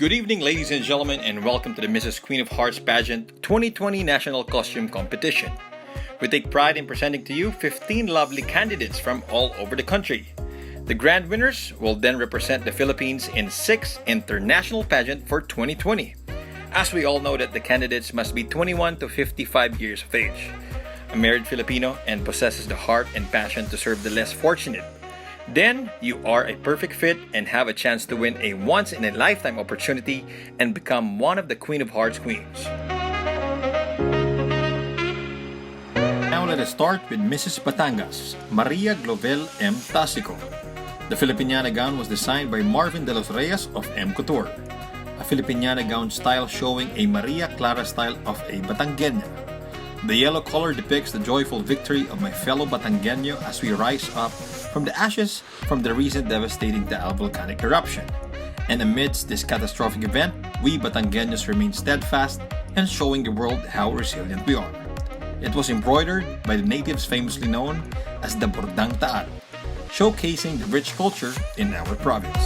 Good evening, ladies and gentlemen, and welcome to the Mrs. Queen of Hearts Pageant 2020 National Costume Competition. We take pride in presenting to you 15 lovely candidates from all over the country. The grand winners will then represent the Philippines in 6 international pageant for 2020. As we all know that the candidates must be 21 to 55 years of age, a married Filipino, and possesses the heart and passion to serve the less fortunate. Then you are a perfect fit and have a chance to win a once-in-a-lifetime opportunity and become one of the Queen of Hearts queens. Now let us start with Mrs. Batangas, Maria Glovel M. Tasico. The Filipiniana gown was designed by Marvin de los Reyes of M. Couture, a Filipiniana gown style showing a Maria Clara style of a Batangueña. The yellow color depicts the joyful victory of my fellow Batangueño as we rise up from the ashes from the recent devastating Taal volcanic eruption. And amidst this catastrophic event, we Batangueños remain steadfast and showing the world how resilient we are. It was embroidered by the natives famously known as the Bordang Taal, showcasing the rich culture in our province.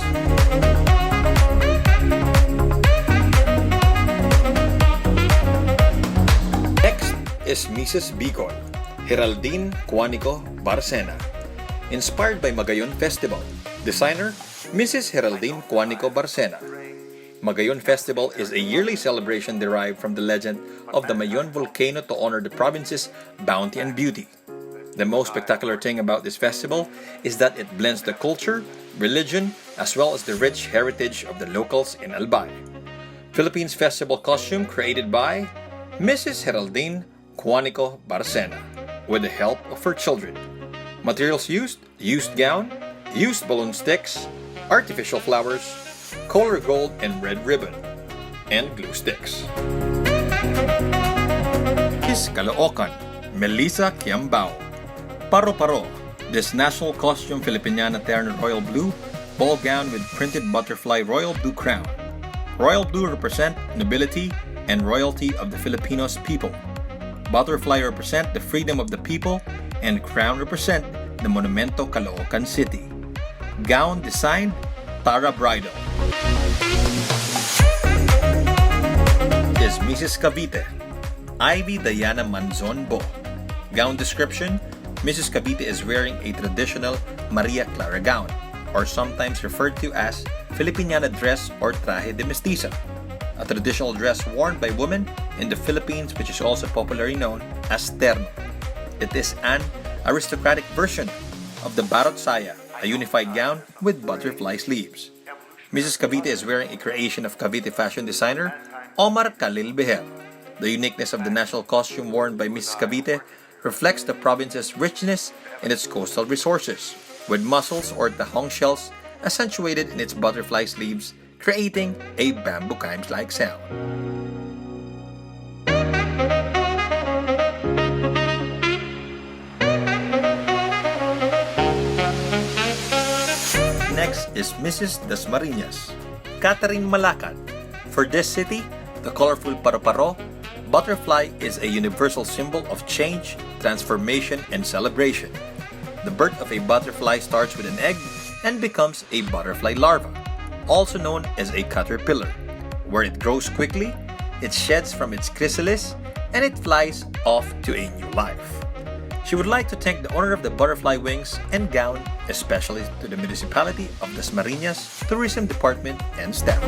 Next is Mrs. Bicol, Heraldine Cuanico Barcena. Inspired by Magayon Festival. Designer, Mrs. Heraldine Cuanico Barcena. Magayon Festival is a yearly celebration derived from the legend of the Mayon volcano to honor the province's bounty and beauty. The most spectacular thing about this festival is that it blends the culture, religion, as well as the rich heritage of the locals in Albay. Philippines Festival costume created by Mrs. Heraldine Cuanico Barcena with the help of her children. Materials used gown, used balloon sticks, artificial flowers, color gold and red ribbon, and glue sticks. Is Caloocan, Melissa Quiambao. Paro-paro, this national costume Filipiniana Terno Royal Blue, ball gown with printed butterfly royal blue crown. Royal blue represent nobility and royalty of the Filipinos people. Butterfly represent the freedom of the people, and crown represent the Monumento Caloocan City. Gown design, Tara Bridal. Is Mrs. Cavite, Ivy Diana Manzon Bo. Gown description, Mrs. Cavite is wearing a traditional Maria Clara gown, or sometimes referred to as Filipiniana dress or traje de mestiza, a traditional dress worn by women in the Philippines which is also popularly known as terno. It is an aristocratic version of the barot saya, a unified gown with butterfly sleeves. Mrs. Cavite is wearing a creation of Cavite fashion designer Omar Khalil Behel. The uniqueness of the national costume worn by Mrs. Cavite reflects the province's richness in its coastal resources, with mussels or tahong shells accentuated in its butterfly sleeves, creating a bamboo chimes-like sound. Next is Mrs. Dasmariñas, Catherine Malacad. For this city, the colorful paro-paro butterfly is a universal symbol of change, transformation, and celebration. The birth of a butterfly starts with an egg and becomes a butterfly larva, also known as a caterpillar. Where it grows quickly, it sheds from its chrysalis, and it flies off to a new life. She would like to thank the owner of the butterfly wings and gown, especially to the municipality of Dasmariñas Tourism Department and staff.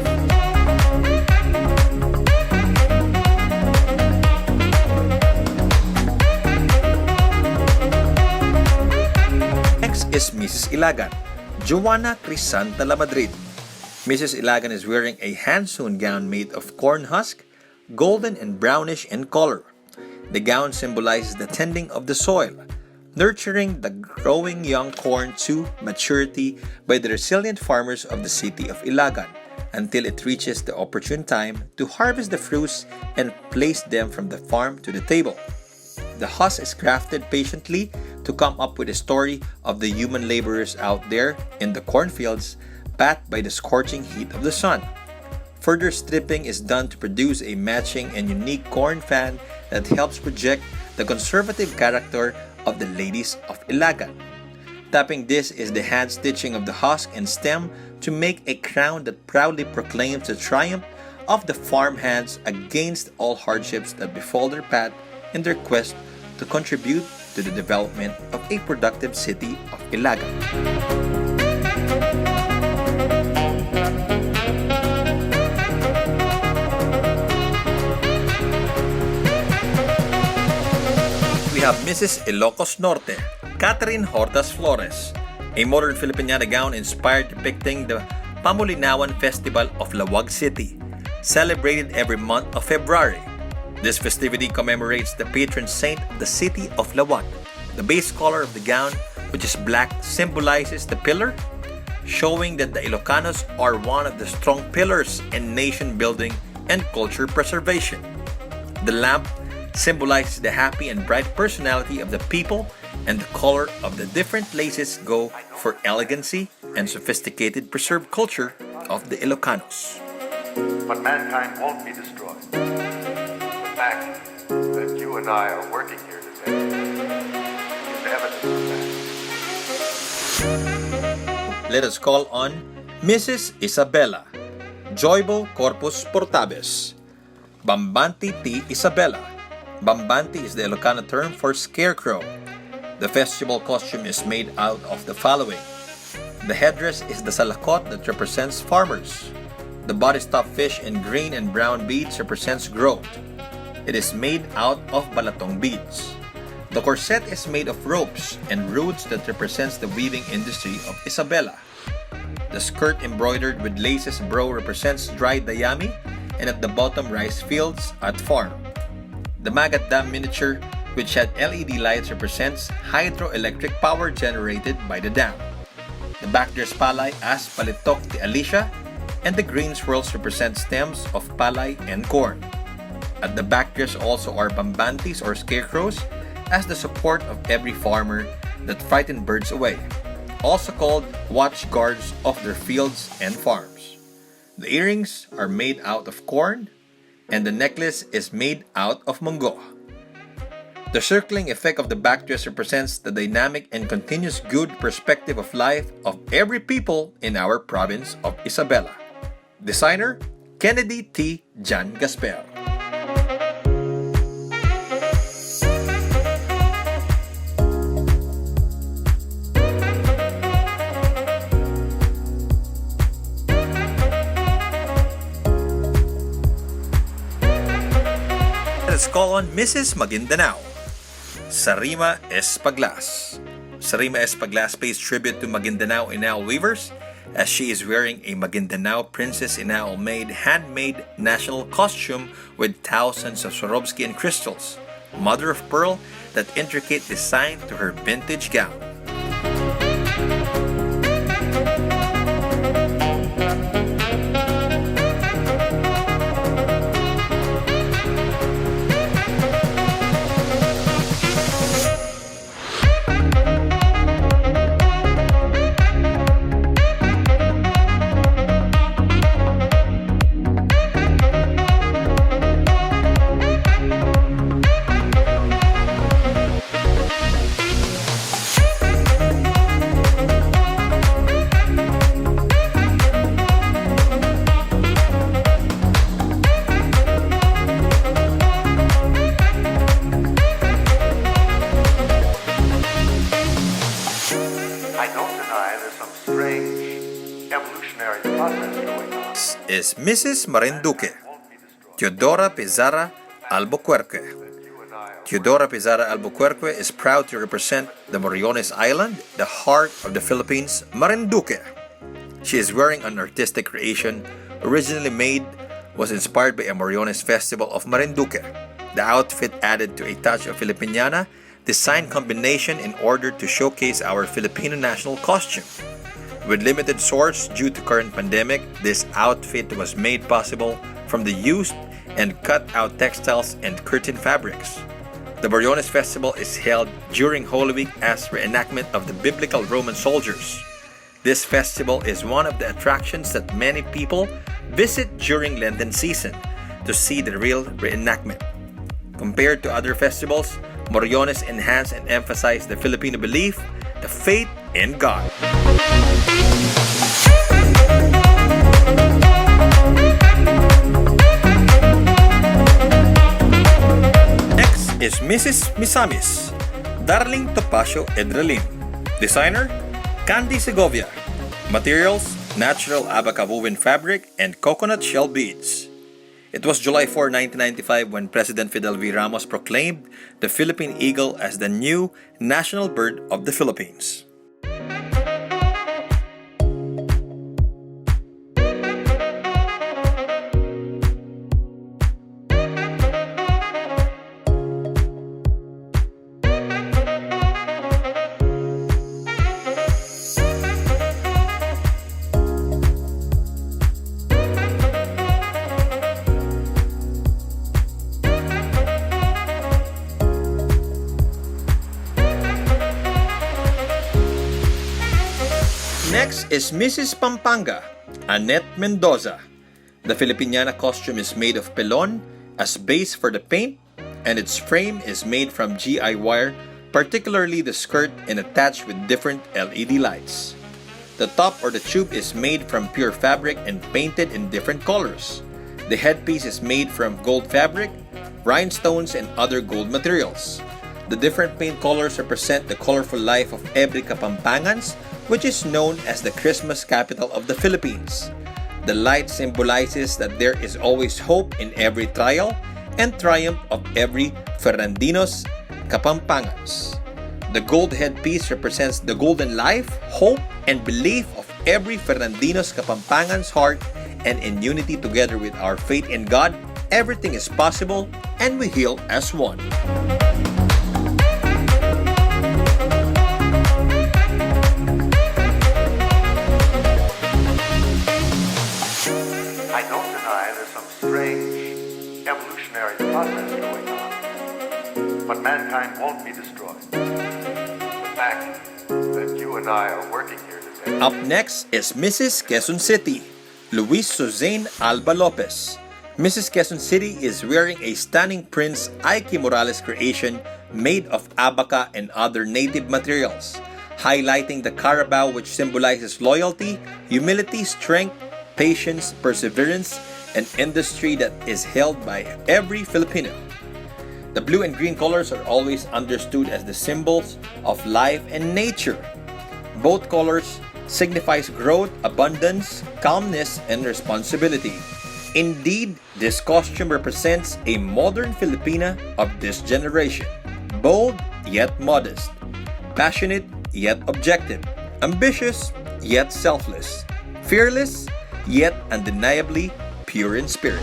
Next is Mrs. Ilagan, Joana Krisanta La Madrid. Mrs. Ilagan is wearing a hand-sewn gown made of corn husk, golden and brownish in color. The gown symbolizes the tending of the soil, nurturing the growing young corn to maturity by the resilient farmers of the city of Ilagan until it reaches the opportune time to harvest the fruits and place them from the farm to the table. The husk is crafted patiently to come up with a story of the human laborers out there in the cornfields, backed by the scorching heat of the sun. Further stripping is done to produce a matching and unique corn fan that helps project the conservative character of the ladies of Ilagan. Topping this is the hand stitching of the husk and stem to make a crown that proudly proclaims the triumph of the farmhands against all hardships that befall their path in their quest to contribute to the development of a productive city of Ilagan. We have Mrs. Ilocos Norte, Catherine Jordas Flores, a modern Filipiniana gown inspired depicting the Pamulinawan Festival of Laoag City, celebrated every month of February. This festivity commemorates the patron saint of the city of Laoag. The base color of the gown, which is black, symbolizes the pillar, showing that the Ilocanos are one of the strong pillars in nation building and culture preservation. The lamp symbolizes the happy and bright personality of the people, and the color of the different laces go for elegancy and sophisticated preserved culture of the Ilocanos. But mankind won't be destroyed. The fact that you and I are working here today is evidence of that. Let us call on Mrs. Isabela, Joybelle Corpuz Portabes, Bambanti T. Isabela. Bambanti is the Ilocano term for scarecrow. The festival costume is made out of the following. The headdress is the salakot that represents farmers. The body stuffed fish in green and brown beads represents growth. It is made out of balatong beads. The corset is made of ropes and roots that represents the weaving industry of Isabela. The skirt embroidered with laces brow represents dried dayami, and at the bottom rice fields at farm. The Magat Dam miniature, which had LED lights, represents hydroelectric power generated by the dam. The backdress palay as Palitok de Alicia, and the green swirls represent stems of palay and corn. At the backdress also are bambantis or scarecrows as the support of every farmer that frighten birds away, also called watch guards of their fields and farms. The earrings are made out of corn, and the necklace is made out of munggo. The circling effect of the backdress represents the dynamic and continuous good perspective of life of every people in our province of Isabela. Designer, Kennedy T. Jan Gasper. Let's call on Mrs. Maguindanao, Sarima S. Paglas. Sarima S. Paglas pays tribute to Maguindanao enamel weavers as she is wearing a Maguindanao Princess enamel made handmade national costume with thousands of Swarovski and crystals, mother of pearl, that intricate design to her vintage gown. Is Mrs. Marinduque, Teodora Pizarra Albuquerque. Teodora Pizarra Albuquerque is proud to represent the Moriones Island, the heart of the Philippines, Marinduque. She is wearing an artistic creation originally made was inspired by a Moriones festival of Marinduque. The outfit added to a touch of Filipiniana design combination in order to showcase our Filipino national costume. With limited source due to current pandemic, this outfit was made possible from the used and cut-out textiles and curtain fabrics. The Moriones Festival is held during Holy Week as reenactment of the biblical Roman soldiers. This festival is one of the attractions that many people visit during Lenten season to see the real reenactment. Compared to other festivals, Moriones enhance and emphasize the Filipino belief, the faith in God. Next is Mrs. Misamis, Darling Topacio Edralin. Designer, Candy Segovia. Materials, natural abaca woven fabric and coconut shell beads. It was July 4, 1995 when President Fidel V. Ramos proclaimed the Philippine eagle as the new national bird of the Philippines. Next is Mrs. Pampanga, Annette Mendoza. The Filipiniana costume is made of pelon as base for the paint, and its frame is made from GI wire, particularly the skirt and attached with different LED lights. The top or the tube is made from pure fabric and painted in different colors. The headpiece is made from gold fabric, rhinestones, and other gold materials. The different paint colors represent the colorful life of every Kapampangans, which is known as the Christmas capital of the Philippines. The light symbolizes that there is always hope in every trial and triumph of every Fernandinos Kapampangans. The gold headpiece represents the golden life, hope, and belief of every Fernandinos Kapampangan's heart, and in unity together with our faith in God, everything is possible and we heal as one. I don't deny there's some strange evolutionary process going on, but mankind won't be destroyed. The fact that you and I are working here today. Up next is Mrs. Quezon City, Luis Suzanne Alba Lopez. Mrs. Quezon City is wearing a stunning Prince Ike Morales creation made of abaca and other native materials, highlighting the carabao, which symbolizes loyalty, humility, strength, patience, perseverance, and industry that is held by every Filipino. The blue and green colors are always understood as the symbols of life and nature. Both colors signifies growth, abundance, calmness, and responsibility. Indeed, this costume represents a modern Filipina of this generation. Bold yet modest, passionate yet objective, ambitious yet selfless, fearless yet undeniably pure in spirit.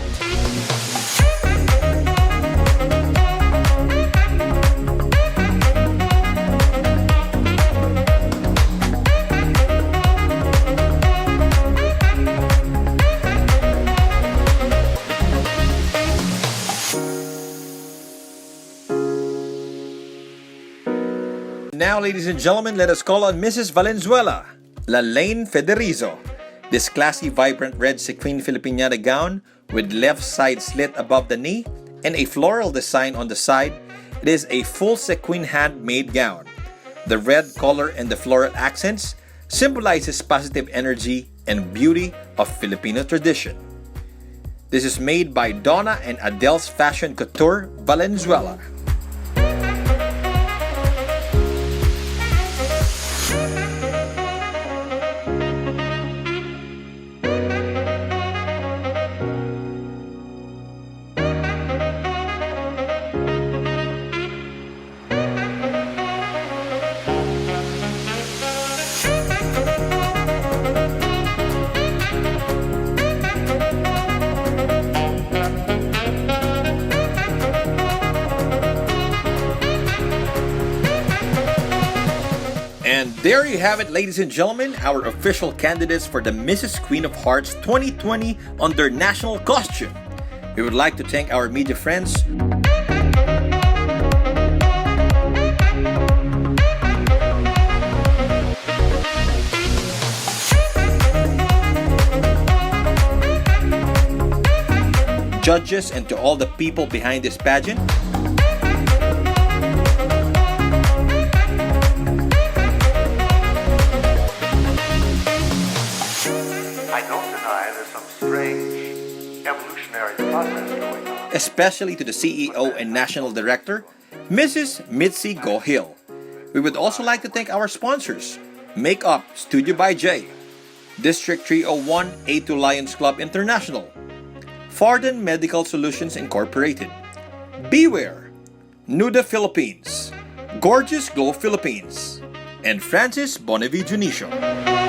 Now, ladies and gentlemen, let us call on Mrs. Valenzuela, Lalaine Federizo. This classy, vibrant red sequin Filipiniana gown with left side slit above the knee and a floral design on the side, it is a full sequin handmade gown. The red color and the floral accents symbolizes positive energy and beauty of Filipino tradition. This is made by Donna and Adele's Fashion Couture, Valenzuela. And there you have it, ladies and gentlemen, our official candidates for the Mrs. Queen of Hearts 2020 on their national costume. We would like to thank our media friends, judges, and to all the people behind this pageant. especially to the CEO and National Director, Mrs. Mitzi Go Hill. We would also like to thank our sponsors, Makeup Studio by J, District 301 A2 Lions Club International, Farden Medical Solutions Incorporated, Beware, Nuda Philippines, Gorgeous Glow Philippines, and Francis Bonnevie Junicio.